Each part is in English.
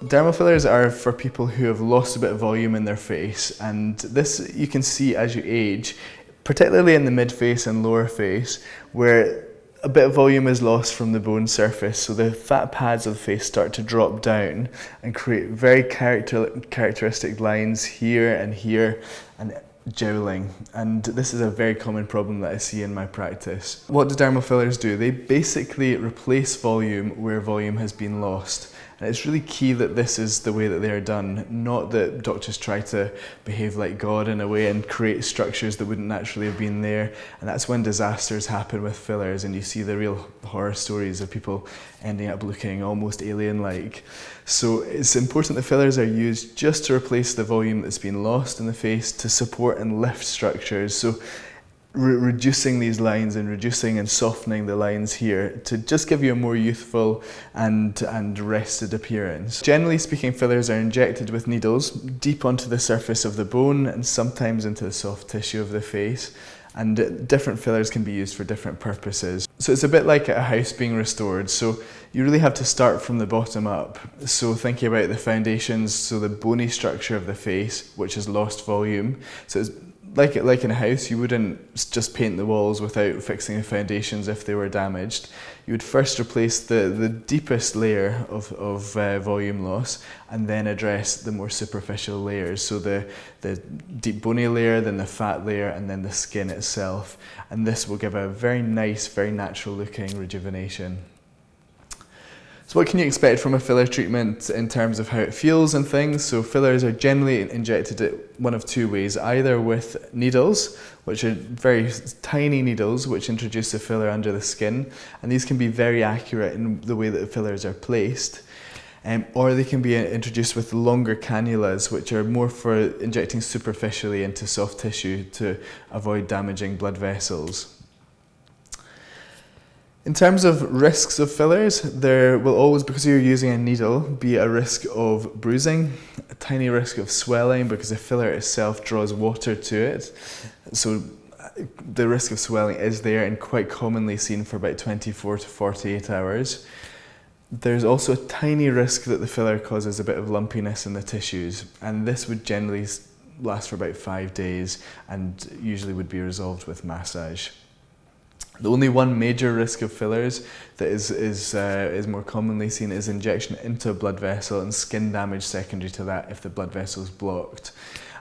Dermal fillers are for people who have lost a bit of volume in their face, and this you can see as you age, particularly in the mid-face and lower face, where a bit of volume is lost from the bone surface, so the fat pads of the face start to drop down and create very characteristic lines here and jowling, and this is a very common problem that I see in my practice. What do dermal fillers do? They basically replace volume where volume has been lost. And it's really key that this is the way that they are done, not that doctors try to behave like God in a way and create structures that wouldn't naturally have been there. And that's when disasters happen with fillers, and you see the real horror stories of people ending up looking almost alien-like. So it's important that fillers are used just to replace the volume that's been lost in the face, to support and lift structures. So reducing these lines and reducing and softening the lines here to just give you a more youthful and rested appearance. Generally speaking, fillers are injected with needles deep onto the surface of the bone and sometimes into the soft tissue of the face, and different fillers can be used for different purposes. So it's a bit like a house being restored, so you really have to start from the bottom up. So thinking about the foundations, so the bony structure of the face, which has lost volume. So it's like in a house, you wouldn't just paint the walls without fixing the foundations if they were damaged. You would first replace the deepest layer of volume loss and then address the more superficial layers. So the deep bony layer, then the fat layer, and then the skin itself. And this will give a very nice, very natural looking rejuvenation. So what can you expect from a filler treatment in terms of how it feels and things? So fillers are generally injected one of two ways, either with needles, which are very tiny needles which introduce the filler under the skin, and these can be very accurate in the way that the fillers are placed. Or they can be introduced with longer cannulas, which are more for injecting superficially into soft tissue to avoid damaging blood vessels. In terms of risks of fillers, there will always, because you're using a needle, be a risk of bruising, a tiny risk of swelling because the filler itself draws water to it. So the risk of swelling is there and quite commonly seen for about 24 to 48 hours. There's also a tiny risk that the filler causes a bit of lumpiness in the tissues, and this would generally last for about 5 days and usually would be resolved with massage. The only one major risk of fillers that is more commonly seen is injection into a blood vessel and skin damage secondary to that if the blood vessel is blocked.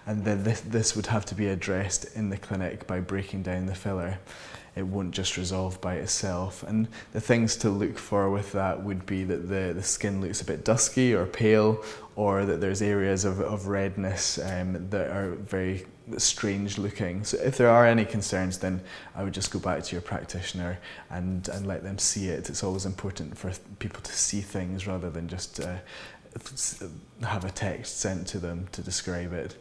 And then this would have to be addressed in the clinic by breaking down the filler. It won't just resolve by itself. And the things to look for with that would be that the skin looks a bit dusky or pale, or that there's areas of redness that are very strange looking. So if there are any concerns, then I would just go back to your practitioner and let them see it. It's always important for people to see things rather than just have a text sent to them to describe it.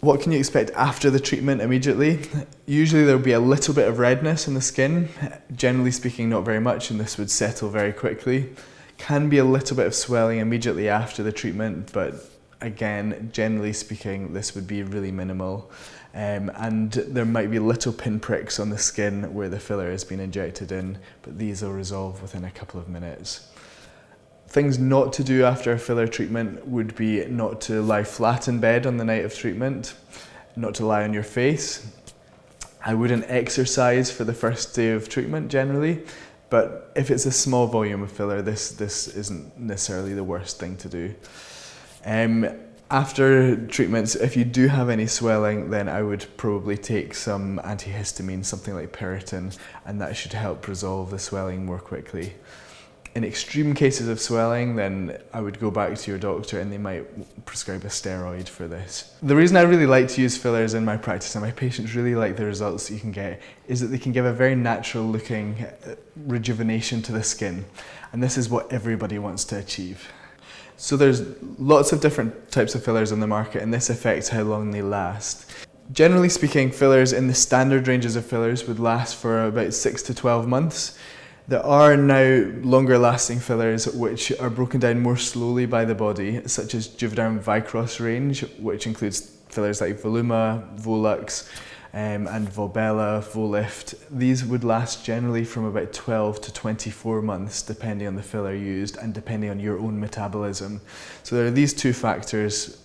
What can you expect after the treatment immediately? Usually there will be a little bit of redness in the skin. Generally speaking, not very much, and this would settle very quickly. Can be a little bit of swelling immediately after the treatment, but again, generally speaking, this would be really minimal. And there might be little pinpricks on the skin where the filler has been injected in, but these will resolve within a couple of minutes. Things not to do after a filler treatment would be not to lie flat in bed on the night of treatment, not to lie on your face. I wouldn't exercise for the first day of treatment generally, but if it's a small volume of filler, this isn't necessarily the worst thing to do. After treatments, if you do have any swelling, then I would probably take some antihistamine, something like Piriton, and that should help resolve the swelling more quickly. In extreme cases of swelling, then I would go back to your doctor and they might prescribe a steroid for this. The reason I really like to use fillers in my practice, and my patients really like the results that you can get, is that they can give a very natural looking rejuvenation to the skin. And this is what everybody wants to achieve. So there's lots of different types of fillers on the market, and this affects how long they last. Generally speaking, fillers in the standard ranges of fillers would last for about 6 to 12 months. There are now longer lasting fillers which are broken down more slowly by the body, such as Juvederm Vicross range, which includes fillers like Voluma, Volux, and Volbella, Volift. These would last generally from about 12 to 24 months depending on the filler used and depending on your own metabolism. So there are these two factors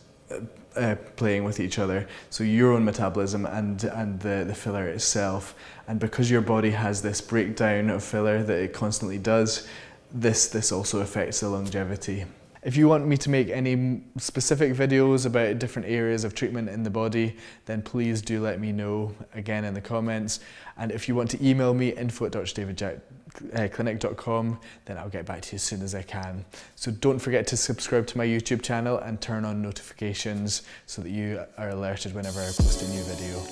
playing with each other, so your own metabolism and the filler itself. And because your body has this breakdown of filler that it constantly does, this also affects the longevity. If you want me to make any specific videos about different areas of treatment in the body, then please do let me know again in the comments. And if you want to email me, info@dr.davidjackclinic.com, then I'll get back to you as soon as I can. So don't forget to subscribe to my YouTube channel and turn on notifications so that you are alerted whenever I post a new video.